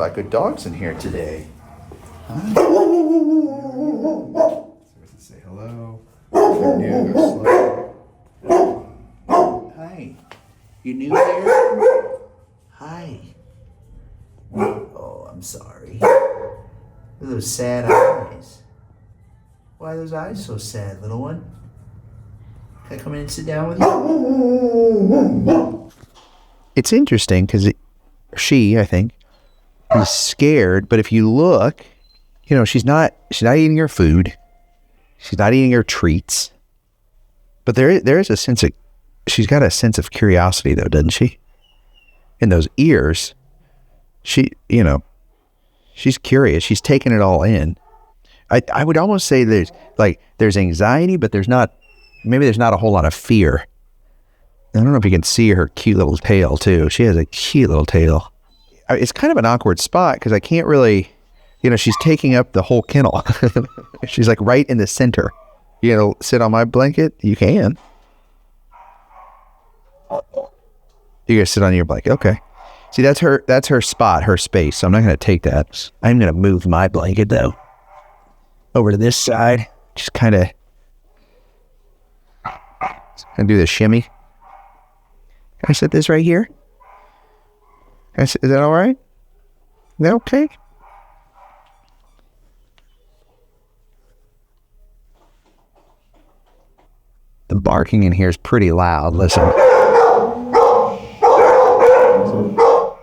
got good dogs in here today. Hi. Say hello. They're new, they're slow. Hi. You new here? Hi. Oh, I'm sorry. Look at those sad eyes. Why are those eyes so sad, little one? Can I come in and sit down with you? It's interesting because she, I think, is scared, but if you look, she's not eating her food. She's not eating her treats. But there is a sense of, she's got a sense of curiosity though, doesn't she? In those ears, she's curious. She's taking it all in. I would almost say there's anxiety, but there's not a whole lot of fear. I don't know if you can see her cute little tail too. She has a cute little tail. It's kind of an awkward spot because I can't really, she's taking up the whole kennel. She's like right in the center. Sit on my blanket? You can. You guys sit on your blanket. Okay. See, that's her spot, her space. So I'm not going to take that. I'm going to move my blanket though over to this side. Just kind of do the shimmy. Can I sit this right here? Is that all right? Is that okay? The barking in here is pretty loud. Listen.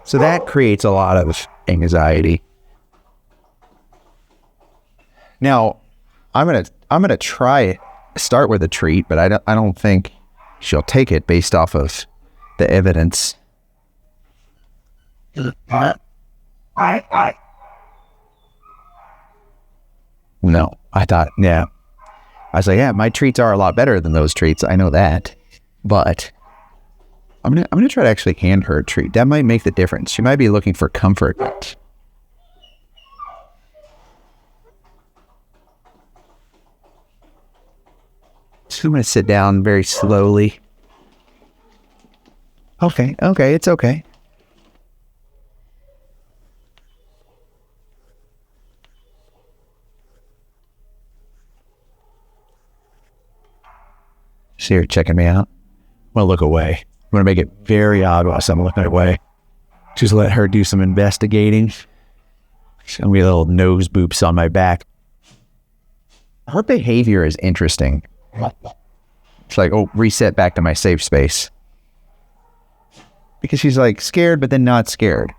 So that creates a lot of anxiety. Now, I'm gonna start with a treat, but I don't think she'll take it based off of the evidence. No, I thought, yeah. I was like, yeah, my treats are a lot better than those treats. I know that, but I'm gonna try to actually hand her a treat. That might make the difference. She might be looking for comfort. So I'm gonna sit down very slowly. Okay, it's okay. See her checking me out. I'm gonna look away. I'm gonna make it very obvious I'm looking away. Just let her do some investigating. She's gonna be little nose boops on my back. Her behavior is interesting. It's like, reset back to my safe space. Because she's like scared, but then not scared.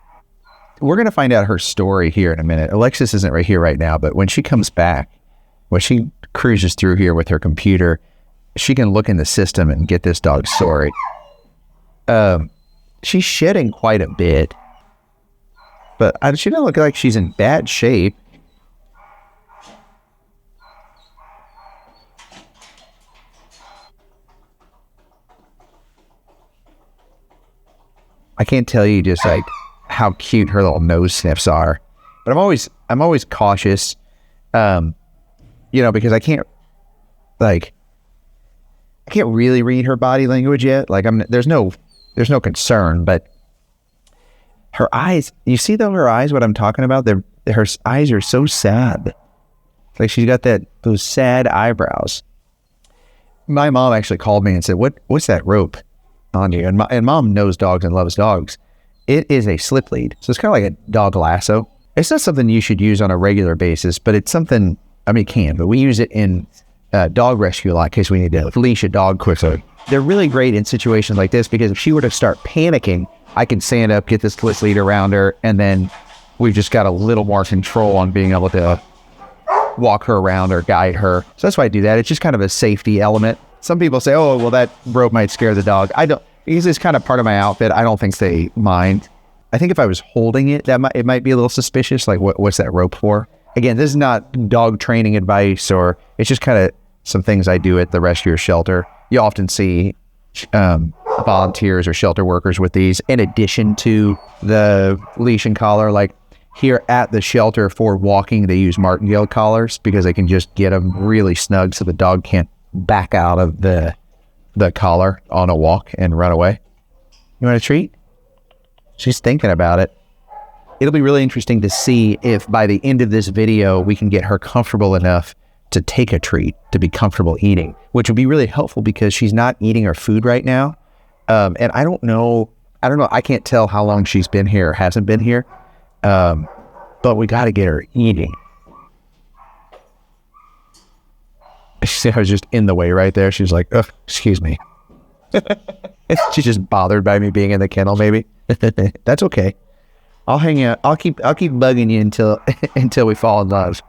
We're going to find out her story here in a minute. Alexis isn't right here right now, but when she comes back, when she cruises through here with her computer, she can look in the system and get this dog's story. She's shedding quite a bit, but she doesn't look like she's in bad shape. I can't tell you just like how cute her little nose sniffs are, but I'm always cautious, because I can't really read her body language yet. Like there's no concern, but her eyes, you see though, her eyes, what I'm talking about, her eyes are so sad. Like she's got those sad eyebrows. My mom actually called me and said, what's that rope on you? And mom knows dogs and loves dogs. It is a slip lead. So it's kind of like a dog lasso. It's not something you should use on a regular basis, but it's something, it can, but we use it in dog rescue a lot in case we need to leash a dog quickly. They're really great in situations like this because if she were to start panicking, I can stand up, get this slip lead around her, and then we've just got a little more control on being able to walk her around or guide her. So that's why I do that. It's just kind of a safety element. Some people say, oh, well, that rope might scare the dog. I don't, because it's kind of part of my outfit. I don't think they mind. I think if I was holding it, it might be a little suspicious. Like, what's that rope for? Again, this is not dog training advice, or it's just kind of some things I do at the rescue shelter. You often see volunteers or shelter workers with these in addition to the leash and collar. Like here at the shelter for walking, they use martingale collars because they can just get them really snug so the dog can't back out of the collar on a walk and run away. You want a treat? She's thinking about it. it'll be really interesting to see if by the end of this video, we can get her comfortable enough to take a treat, to be comfortable eating, which would be really helpful because she's not eating her food right now. And I don't know, I can't tell how long she's been here or hasn't been here. But we got to get her eating. I was just in the way right there. She was like, "Ugh, excuse me." She's just bothered by me being in the kennel, maybe. That's okay. I'll hang out. I'll keep bugging you until we fall in love.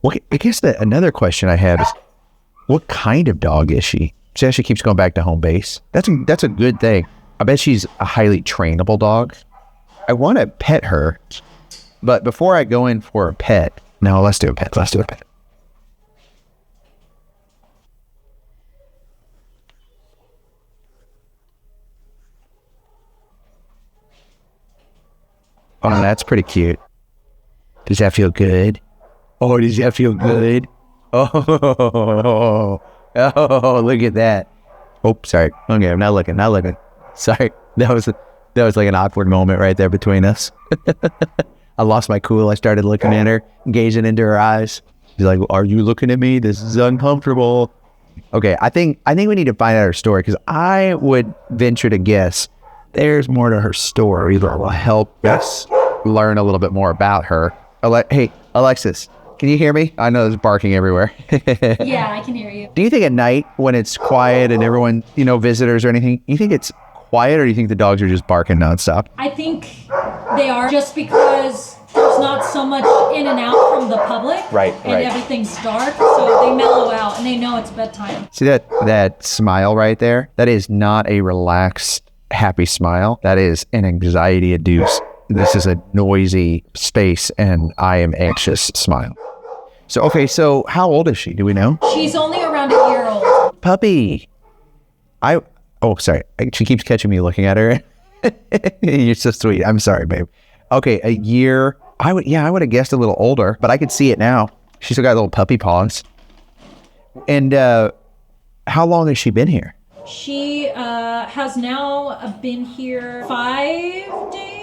Well, I guess that another question I have is, what kind of dog is she? She actually keeps going back to home base. That's a good thing. I bet she's a highly trainable dog. I want to pet her, but before I go in for a pet, no, let's do a pet. Let's do a pet. Oh, that's pretty cute. Does that feel good? Oh, does that feel good? Oh, look at that. Oh, sorry. Okay, I'm not looking. Sorry. That was like an awkward moment right there between us. I lost my cool. I started looking at her, gazing into her eyes. She's like, "Are you looking at me? This is uncomfortable." Okay, I think we need to find out her story, because I would venture to guess there's more to her story that will help us learn a little bit more about her. Hey, Alexis, can you hear me? I know there's barking everywhere. Yeah, I can hear you. Do you think at night when it's quiet and everyone, visitors or anything, you think it's quiet, or do you think the dogs are just barking nonstop? I think they are, just because there's not so much in and out from the public. Right. Everything's dark, so they mellow out and they know it's bedtime. See that smile right there? That is not a relaxed, happy smile. That is an anxiety-induced, this is a noisy space and I am anxious smile. So how old is she? Do we know? She's only around a year old. Puppy. Sorry. She keeps catching me looking at her. You're so sweet. I'm sorry, babe. Okay, a year. I would have guessed a little older, but I could see it now. She's still got little puppy paws. And how long has she been here? She has now been here 5 days.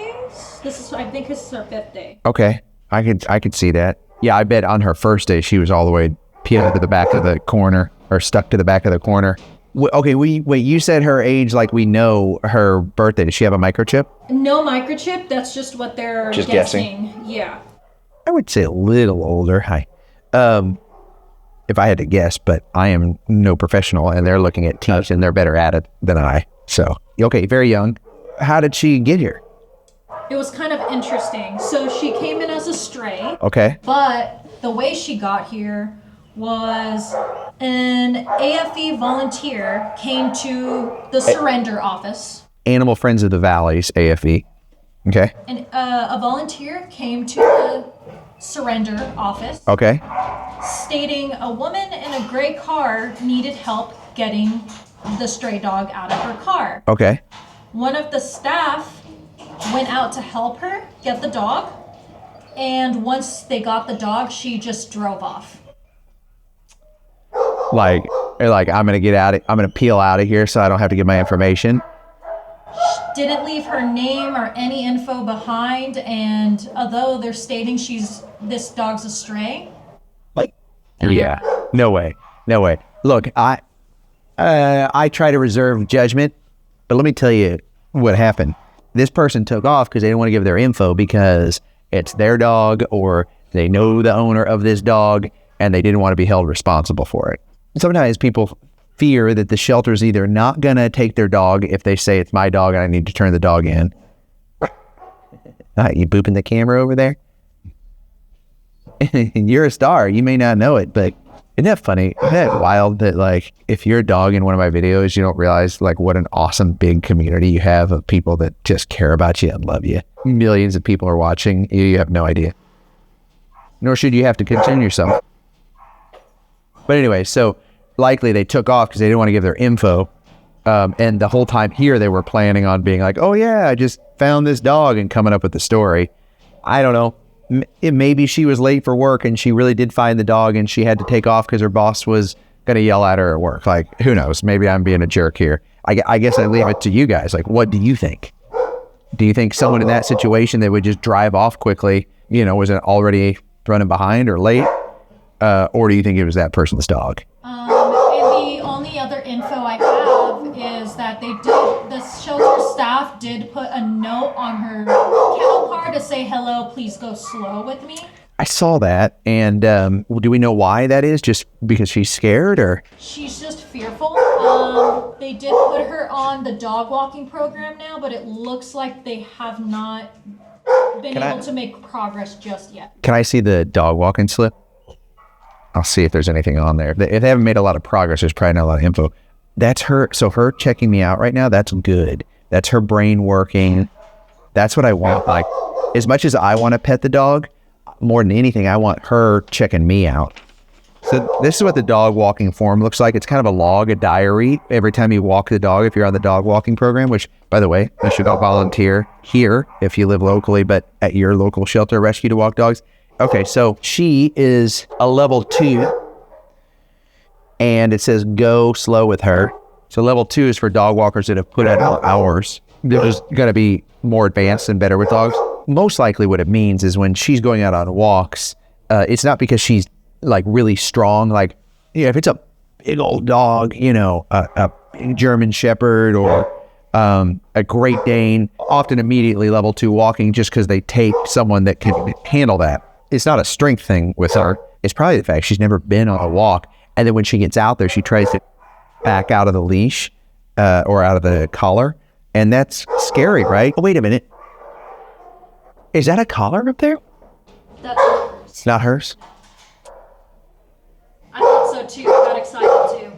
I think this is her 5th day. Okay, I could see that. Yeah, I bet on her first day she was all the way pinned to the back of the corner, or stuck to the back of the corner. Okay, wait, you said her age, like we know her birthday. Does she have a microchip? No microchip, that's just what they're just guessing. Yeah. I would say a little older. If I had to guess, but I am no professional, and they're looking at teeth and they're better at it than I. So, okay, very young. How did she get here? It was kind of interesting. So she came in as a stray. Okay. But the way she got here was an AFE volunteer came to the surrender office. Animal Friends of the Valleys, AFE. Okay. And a volunteer came to the surrender office. Okay. Stating a woman in a gray car needed help getting the stray dog out of her car. Okay. One of the staff went out to help her get the dog, and once they got the dog, she just drove off. Like I'm gonna peel out of here so I don't have to give my information. She didn't leave her name or any info behind, and although they're stating this dog's a stray. Yeah. No way. Look, I try to reserve judgment, but let me tell you what happened. This person took off because they didn't want to give their info because it's their dog, or they know the owner of this dog and they didn't want to be held responsible for it. Sometimes people fear that the shelter's either not going to take their dog if they say it's my dog and I need to turn the dog in. You booping the camera over there? You're a star. You may not know it, but isn't that funny? Isn't that wild that if you're a dog in one of my videos, you don't realize what an awesome big community you have of people that just care about you and love you. Millions of people are watching. You have no idea. Nor should you have to concern yourself. But anyway, so likely they took off because they didn't want to give their info. And the whole time here, they were planning on being like, "Oh yeah, I just found this dog," and coming up with the story. I don't know. Maybe she was late for work and she really did find the dog and she had to take off because her boss was going to yell at her at work. Who knows? Maybe I'm being a jerk here. I guess I leave it to you guys. What do you think? Do you think someone in that situation that would just drive off quickly, was it already running behind or late? Or do you think it was that person's dog? And the only other info I have is that the shelter staff did put a note on her kennel car to say, "Hello, please go slow with me." I saw that. And do we know why that is? Just because she's scared, or? She's just fearful. They did put her on the dog walking program now, but it looks like they have not been able to make progress just yet. Can I see the dog walking slip? I'll see if there's anything on there. If they haven't made a lot of progress, there's probably not a lot of info. That's her. So her checking me out right now, that's good. That's her brain working. That's what I want. Like, as much as I want to pet the dog, more than anything, I want her checking me out. So this is what the dog walking form looks like. It's kind of a log, a diary, every time you walk the dog, if you're on the dog walking program, which, by the way, you should all volunteer here if you live locally, but at your local shelter rescue to walk dogs. Okay, so she is a level 2, and it says go slow with her. So level 2 is for dog walkers that have put out hours. There's going to be more advanced and better with dogs. Most likely what it means is when she's going out on walks, it's not because she's like really strong. Like, if it's a big old dog, a German Shepherd or a Great Dane, often immediately level 2 walking just because they take someone that can handle that. It's not a strength thing with her. It's probably the fact she's never been on a walk. And then when she gets out there, she tries to back out of the leash or out of the collar. And that's scary, right? Oh, wait a minute. Is that a collar up there? That's hers. It's not hers? I thought so too. I got excited too.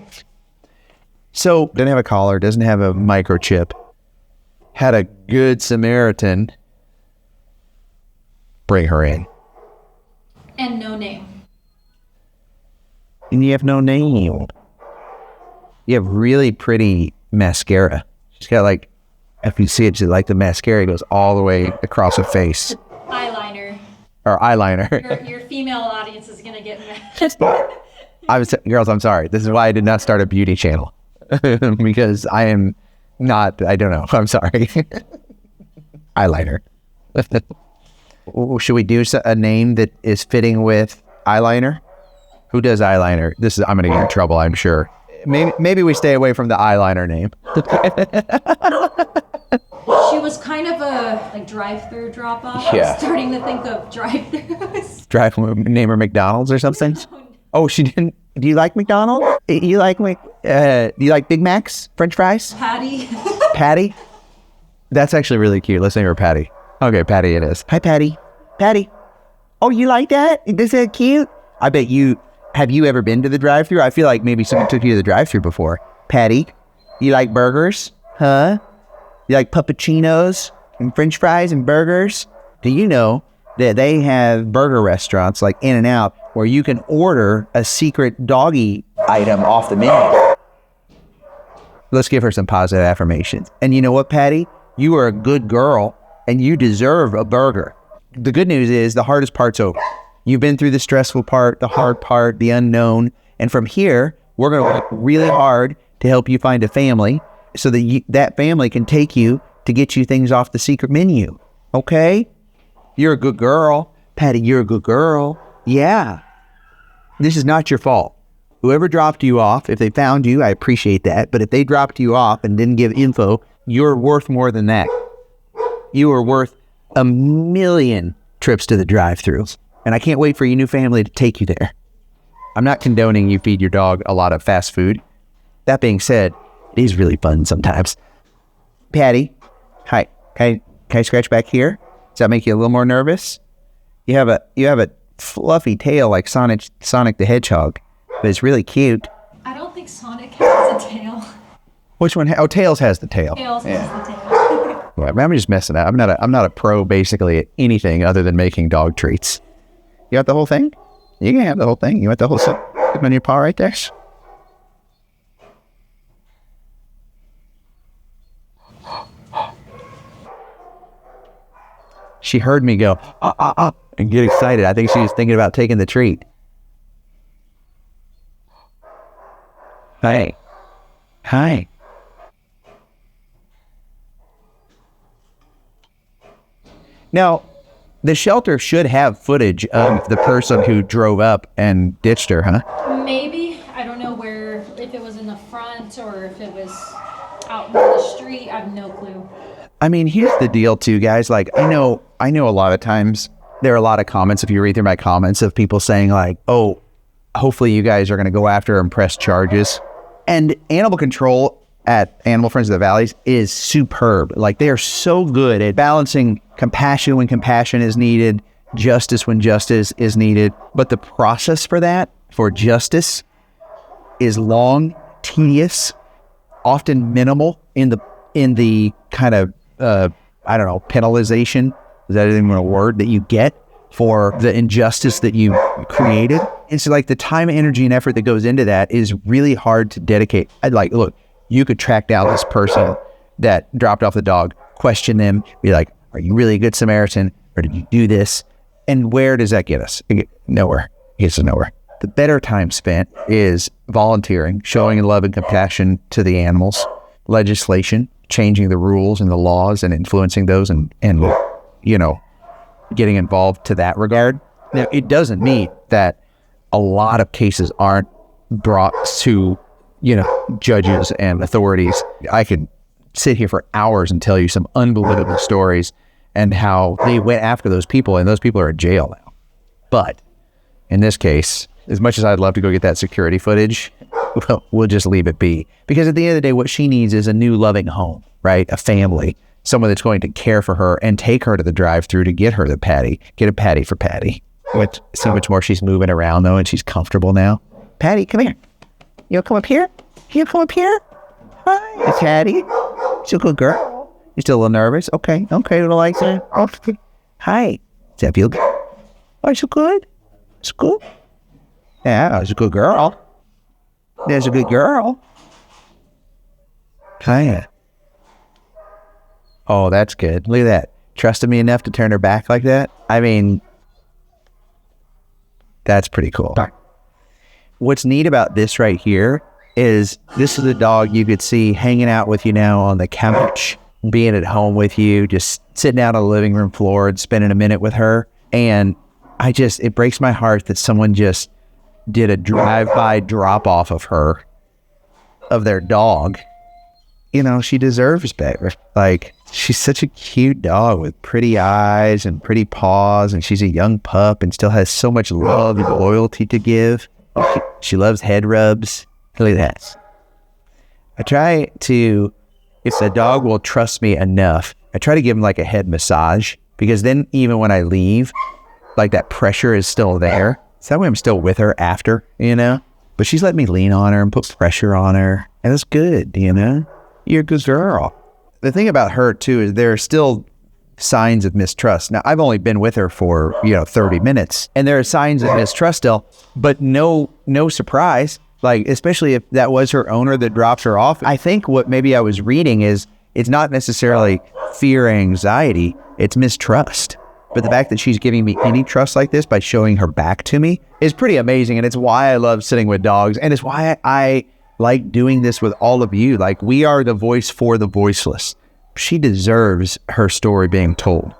So, doesn't have a collar, doesn't have a microchip. Had a good Samaritan bring her in. And no name. And you have no name. You have really pretty mascara. She's got like, if you see it, like the mascara goes all the way across her face. Eyeliner. Or eyeliner. Your female audience is going to get mad. Girls, I'm sorry. This is why I did not start a beauty channel. Because I am not, I don't know. I'm sorry. Eyeliner. Should we do a name that is fitting with eyeliner? Who does eyeliner? I'm going to get in trouble, I'm sure. Maybe we stay away from the eyeliner name. She was kind of a drive-through drop-off. Yeah. I was starting to think of drive-throughs. Name her McDonald's or something? No. Oh, she didn't. Do you like McDonald's? Do you like Big Macs? French fries? Patty. Patty? That's actually really cute. Let's name her Patty. Okay, Patty it is. Hi, Patty. Patty. Oh, you like that? Is that cute? I bet you. Have you ever been to the drive-thru? I feel like maybe someone took you to the drive-thru before. Patty, you like burgers? Huh? You like puppuccinos and French fries and burgers? Do you know that they have burger restaurants like In-N-Out where you can order a secret doggy item off the menu? Let's give her some positive affirmations. And you know what, Patty? You are a good girl and you deserve a burger. The good news is the hardest part's over. You've been through the stressful part, the hard part, the unknown. And from here, we're going to work really hard to help you find a family so that that family can take you to get you things off the secret menu. Okay? You're a good girl. Patty, you're a good girl. Yeah. This is not your fault. Whoever dropped you off, if they found you, I appreciate that. But if they dropped you off and didn't give info, you're worth more than that. You are worth 1,000,000 trips to the drive-thru. And I can't wait for your new family to take you there. I'm not condoning you feed your dog a lot of fast food. That being said, it is really fun sometimes. Patty, hi. Can I scratch back here? Does that make you a little more nervous? You have a fluffy tail like Sonic the Hedgehog, but it's really cute. I don't think Sonic has a tail. Which one? Oh, Tails has the tail. Tails has the tail. Well, I'm just messing up. I'm not a pro basically at anything other than making dog treats. You got the whole thing? You can have the whole thing. You want the whole stuff? Put on your paw right there. She heard me go, and get excited. I think she was thinking about taking the treat. Hey. Hi. Now, the shelter should have footage of the person who drove up and ditched her, huh? Maybe. I don't know where, if it was in the front or if it was out in the street. I have no clue. I mean, here's the deal too, guys. Like, I know a lot of times there are a lot of comments, if you read through my comments, of people saying like, oh, hopefully you guys are going to go after and press charges. And animal control at Animal Friends of the Valleys is superb. Like, they are so good at balancing compassion when compassion is needed, justice when justice is needed. But the process for that, for justice, is long, tedious, often minimal in the kind of, penalization, is that even a word, that you get for the injustice that you created. And so like the time, energy, and effort that goes into that is really hard to dedicate. I'd like, look, you could track down this person that dropped off the dog, question them, be like, are you really a good Samaritan? Or did you do this? And where does that get us? Nowhere. It gets us nowhere. The better time spent is volunteering, showing love and compassion to the animals, legislation, changing the rules and the laws and influencing those and getting involved to that regard. Now, it doesn't mean that a lot of cases aren't brought to, judges and authorities. I could sit here for hours and tell you some unbelievable stories and how they went after those people, and those people are in jail now. But in this case, as much as I'd love to go get that security footage, we'll just leave it be. Because at the end of the day, what she needs is a new loving home, right? A family, someone that's going to care for her and take her to the drive-through to get her the patty, get a patty for Patty. See how much more she's moving around though, and she's comfortable now. Patty, come here. You come up here? You come up here? Hi, Patty. She's a good girl. You still a little nervous? Okay, little like that. Okay. Hi. Does that feel good? Oh, so good? It's good? Yeah, it's a good girl. There's a good girl. Hiya. Oh, that's good. Look at that. Trusted me enough to turn her back like that? I mean, that's pretty cool. What's neat about this right here is this is a dog you could see hanging out with you now on the couch, being at home with you, just sitting out on the living room floor and spending a minute with her. And it breaks my heart that someone just did a drive-by drop-off of her, of their dog. She deserves better. Like, she's such a cute dog with pretty eyes and pretty paws, and she's a young pup and still has so much love and loyalty to give. She loves head rubs. Look at that. I try to, if the dog will trust me enough, I try to give him like a head massage, because then even when I leave, like that pressure is still there. So that way I'm still with her after, But she's let me lean on her and put pressure on her. And it's good, You're a good girl. The thing about her too is there are still signs of mistrust. Now, I've only been with her for, 30 minutes, and there are signs of mistrust still, but no surprise. Like, especially if that was her owner that drops her off. I think what maybe I was reading is it's not necessarily fear or anxiety, it's mistrust. But the fact that she's giving me any trust like this by showing her back to me is pretty amazing. And it's why I love sitting with dogs. And it's why I like doing this with all of you. Like, we are the voice for the voiceless. She deserves her story being told.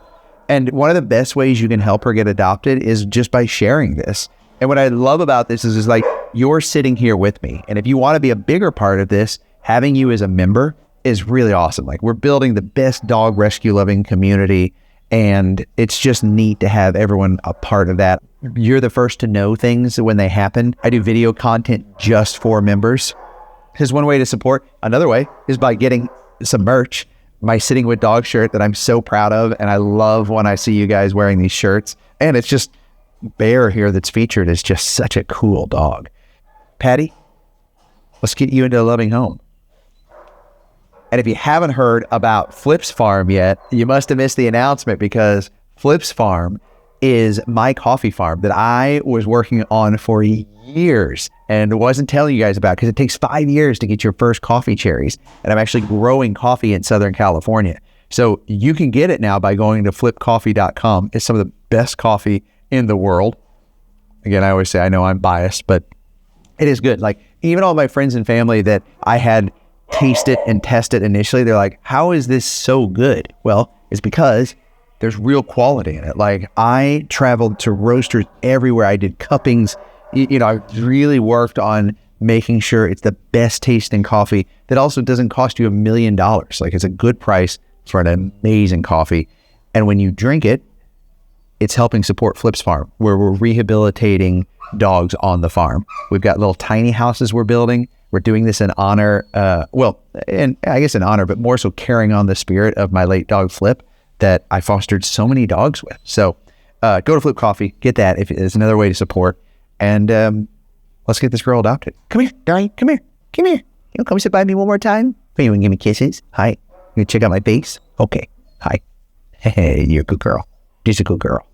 And one of the best ways you can help her get adopted is just by sharing this. And what I love about this is like, you're sitting here with me. And if you want to be a bigger part of this, having you as a member is really awesome. Like, we're building the best dog rescue loving community. And it's just neat to have everyone a part of that. You're the first to know things when they happen. I do video content just for members. Here's one way to support. Another way is by getting some merch. My Sitting with Dog shirt that I'm so proud of. And I love when I see you guys wearing these shirts. And it's just Bear here that's featured is just such a cool dog. Patty, let's get you into a loving home. And if you haven't heard about Flip's Farm yet, you must have missed the announcement, because Flip's Farm is my coffee farm that I was working on for years and wasn't telling you guys about, because it takes 5 years to get your first coffee cherries. And I'm actually growing coffee in Southern California. So you can get it now by going to flipcoffee.com. It's some of the best coffee in the world. Again, I always say, I know I'm biased, but it is good. Like, even all my friends and family that I had taste it and test it initially, they're like, how is this so good? Well, it's because there's real quality in it. Like I traveled to roasters everywhere. I did cuppings. I really worked on making sure it's the best tasting coffee that also doesn't cost you $1 million. Like it's a good price for an amazing coffee. And when you drink it, it's helping support Flip's farm, where we're rehabilitating dogs on the farm. We've got little tiny houses we're building. We're doing this in honor, and I guess in honor, but more so carrying on the spirit of my late dog Flip that I fostered so many dogs with. So go to Flip Coffee, get that if it's another way to support. And let's get this girl adopted. Come here, darling. Come here. Come here. You come sit by me one more time? You want to give me kisses? Hi. You check out my face? Okay. Hi. Hey, you're a good girl. Just a good girl.